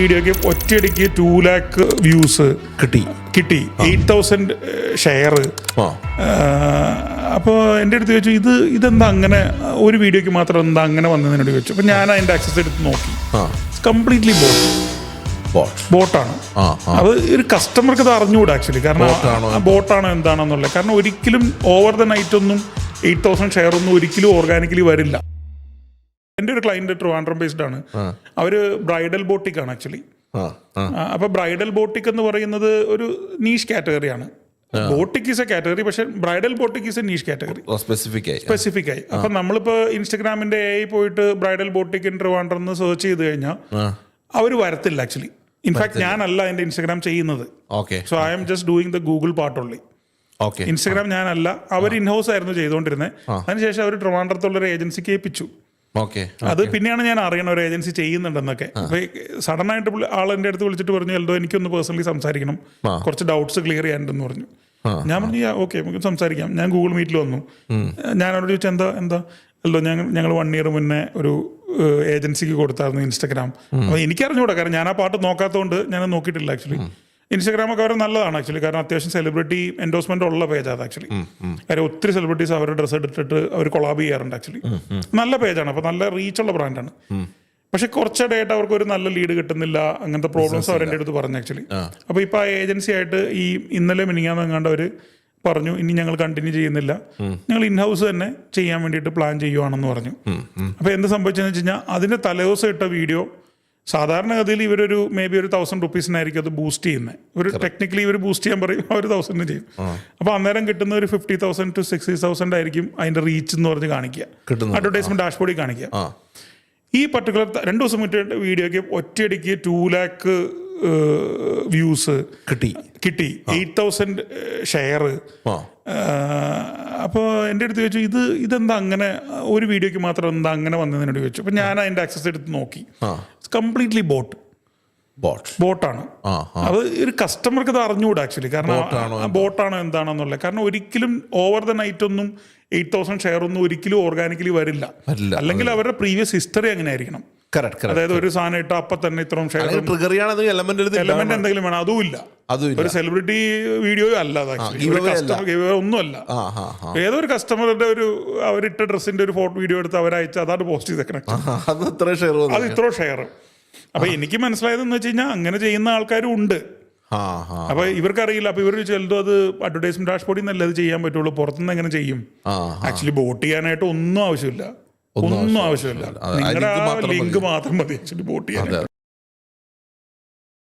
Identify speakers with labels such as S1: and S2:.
S1: വീഡിയോക്ക് ഒറ്റയടിക്ക് 2 lakh views കിട്ടി 8,000 ഷെയർ. അപ്പോൾ എൻ്റെ അടുത്ത് ചോദിച്ചു ഇതെന്താ അങ്ങനെ ഒരു വീഡിയോക്ക് മാത്രം എന്താ അങ്ങനെ വന്നതിനോട് ചോദിച്ചു. അപ്പോൾ ഞാൻ അതിൻ്റെ ആക്സസ് എടുത്ത് നോക്കി. കംപ്ലീറ്റ്ലി ബോട്ടാണ്. അത് ഒരു കസ്റ്റമർക്ക് അത് അറിഞ്ഞുകൂടാ ആക്ച്വലി, കാരണം ബോട്ടാണോ എന്താണെന്നുള്ളത്. കാരണം ഒരിക്കലും ഓവർ ദ നൈറ്റ് ഒന്നും 8,000 ഷെയർ ഒന്നും ഒരിക്കലും ഓർഗാനിക്കലി വരില്ല. എൻ്റെ ഒരു ക്ലയന്റ് ട്രിവാൻഡ്രം ബേസ്ഡ് ആണ്. അവര് ബ്രൈഡൽ ബോട്ടിക് ആണ് ആക്ച്വലി. അപ്പൊ ബ്രൈഡൽ ബോട്ടിക് എന്ന് പറയുന്നത് ഒരു നീഷ് കാറ്റഗറിയാണ്. ബോട്ടിക് ഈസ് എ കാറ്റഗറി, പക്ഷെ bridal boutique is a niche category, specific ആയി. അപ്പൊ നമ്മളിപ്പോ ഇൻസ്റ്റഗ്രാമിന്റെ പോയിട്ട് ബ്രൈഡൽ ബോട്ടിക് ഇൻ ട്രിവാൻഡ്രം എന്ന് സെർച്ച് ചെയ്ത് കഴിഞ്ഞാൽ അവർ വരത്തില്ല ആക്ച്വലി. ഇൻഫാക്ട് ഞാനല്ല എൻ്റെ ഇൻസ്റ്റഗ്രാം ചെയ്യുന്നത്. So I am just doing the Google part only. Instagram ഞാനല്ല, അവർ ഇൻഹൗസ് ആയിരുന്നു ചെയ്തുകൊണ്ടിരുന്നത്. അതിനുശേഷം അവർ ട്രിവാൻഡ്രത്തുള്ള ഒരു ഏജൻസിക്ക് ഏൽപ്പിച്ചു. അത് പിന്നെയാണ് ഞാൻ അറിയണ ഒരു ഏജൻസി ചെയ്യുന്നുണ്ടെന്നൊക്കെ. അപ്പൊ സഡൻ ആയിട്ട് ആൾ എൻ്റെ അടുത്ത് വിളിച്ചിട്ട് പറഞ്ഞു, എൽദോ എനിക്കൊന്ന് പേഴ്സണലി സംസാരിക്കണം, കുറച്ച് ഡൗട്ട്സ് ക്ലിയർ ചെയ്യാനുണ്ടെന്ന് പറഞ്ഞു. ഞാൻ പറഞ്ഞു ഓക്കെ നമുക്ക് സംസാരിക്കാം. ഞാൻ ഗൂഗിൾ മീറ്റിൽ വന്നു. ഞാൻ അവരോട് ചോദിച്ചാൽ എന്താ എൽദോ ഞങ്ങൾ 1 year മുന്നേ ഒരു ഏജൻസിക്ക് കൊടുത്തായിരുന്നു ഇൻസ്റ്റഗ്രാം. അപ്പോൾ എനിക്കറിഞ്ഞൂടാ, കാരണം ഞാൻ ആ പാട്ട് നോക്കാത്തതുകൊണ്ട് ഞാൻ നോക്കിയിട്ടില്ല ആക്ച്വലി. ഇൻസ്റ്റാഗ്രാമൊക്കെ അവർ നല്ലതാണ് ആക്ച്വലി, കാരണം അത്യാവശ്യം സെലിബ്രിറ്റി എൻഡോഴ്സ്മെന്റ് ഉള്ള പേജാണ് ആക്ച്വലി. കാര്യം ഒത്തിരി സെലിബ്രിറ്റീസ് അവരുടെ ഡ്രസ്സ് എടുത്തിട്ട് അവർ കൊളാബ് ചെയ്യാറുണ്ട് ആക്ച്വലി. നല്ല പേജാണ്, അപ്പോൾ നല്ല റീച്ചുള്ള ബ്രാൻഡാണ്. പക്ഷെ കുറച്ചിടെയായിട്ട് അവർക്ക് ഒരു നല്ല ലീഡ് കിട്ടുന്നില്ല, അങ്ങനത്തെ പ്രോബ്ലംസ് അവരെൻ്റെ അടുത്ത് പറഞ്ഞു ആക്ച്വലി. അപ്പോൾ ഇപ്പോൾ ആ ഏജൻസി ആയിട്ട് ഇന്നലെ മിനിങ്ങാന്നെങ്ങാണ്ട് അവർ പറഞ്ഞു, ഇനി ഞങ്ങൾ കണ്ടിന്യൂ ചെയ്യുന്നില്ല, ഞങ്ങൾ ഇൻഹൗസ് തന്നെ ചെയ്യാൻ വേണ്ടിയിട്ട് പ്ലാൻ ചെയ്യുവാണെന്ന് പറഞ്ഞു. അപ്പോൾ എന്ത് സംഭവിച്ചതെന്ന് വെച്ച് കഴിഞ്ഞാൽ അതിൻ്റെ തലേദിവസം ഇട്ട വീഡിയോ സാധാരണഗതിയിൽ ഇവരൊരു മേ ബി ഒരു 1,000 റുപ്പീസിനായിരിക്കും അത് ബൂസ്റ്റ് ചെയ്യുന്നത്. ഒരു ടെക്നിക്കലി ഇവർ ബൂസ്റ്റ് ചെയ്യാൻ പറയും, അവർ 1,000 ചെയ്യും. അപ്പോൾ അന്നേരം കിട്ടുന്ന ഒരു 50,000 to 60,000 ആയിരിക്കും അതിൻ്റെ റീച്ച് എന്ന് പറഞ്ഞ് കാണിക്കുക, അഡ്വർടൈസ്മെന്റ് ഡാഷ്ബോർഡിൽ കാണിക്കുക. ഈ പർട്ടിക്കുലർ 2 ദിവസം മുന്നേ വീഡിയോക്ക് ഒറ്റയടിക്ക് 2 lakh വ്യൂസ് കിട്ടി 8,000 ഷെയർ. അപ്പോൾ എൻ്റെ അടുത്ത് ചോദിച്ചു ഇതെന്താ അങ്ങനെ ഒരു വീഡിയോക്ക് മാത്രം എന്താ അങ്ങനെ വന്നതിനോട് ചോദിച്ചു. അപ്പോൾ ഞാൻ അതിൻ്റെ ആക്സസ് എടുത്ത് നോക്കി. കംപ്ലീറ്റ്ലി ബോട്ടാണ്. അത് ഒരു കസ്റ്റമർക്ക് അത് അറിഞ്ഞുകൂടാ ആക്ച്വലി, കാരണം ബോട്ടാണോ എന്താണെന്നുള്ളത്. കാരണം ഒരിക്കലും ഓവർ ദ നൈറ്റ് ഒന്നും 8,000 ഷെയർ ഒന്നും ഒരിക്കലും ഓർഗാനിക്കലി വരില്ല. അല്ലെങ്കിൽ അവരുടെ പ്രീവിയസ് ഹിസ്റ്ററി അങ്ങനെ ആയിരിക്കണം. അതായത് ഒരു സാധനം ഇട്ട അപ്പൊ തന്നെ ഇത്രയും ഷെയർ എലമെന്റ് എന്തെങ്കിലും വേണം, അതും ഇല്ല. ഒരു സെലിബ്രിറ്റി വീഡിയോ അല്ല, ഒന്നുമല്ല. ഏതോ ഒരു കസ്റ്റമറുടെ ഒരു അവരിട്ട ഡ്രസ്സിന്റെ ഒരു ഫോട്ടോ വീഡിയോ എടുത്ത് അവരയച്ച് അതാണ് പോസ്റ്റ് ചെയ്തേക്കണം. അത് ഇത്ര ഷെയർ. അപ്പൊ എനിക്ക് മനസ്സിലായതെന്ന് വെച്ച് കഴിഞ്ഞാൽ അങ്ങനെ ചെയ്യുന്ന ആൾക്കാരും ഉണ്ട്. അപ്പൊ ഇവർക്കറിയില്ല. അപ്പൊ ഇവർ ചിലതോ അത് അഡ്വർടൈസ്മെന്റ് ഡാഷ്ബോർഡിൽ നിന്നല്ല അത് ചെയ്യാൻ പറ്റുള്ളൂ, പുറത്തുനിന്ന് എങ്ങനെ ചെയ്യും? ആക്ച്വലി ബോട്ട് ചെയ്യാനായിട്ട് ഒന്നും ആവശ്യമില്ല. നിങ്ങളുടെ ലിങ്ക് മാത്രം മതി ആക്ച്വലി ബോട്ട് ചെയ്യാൻ.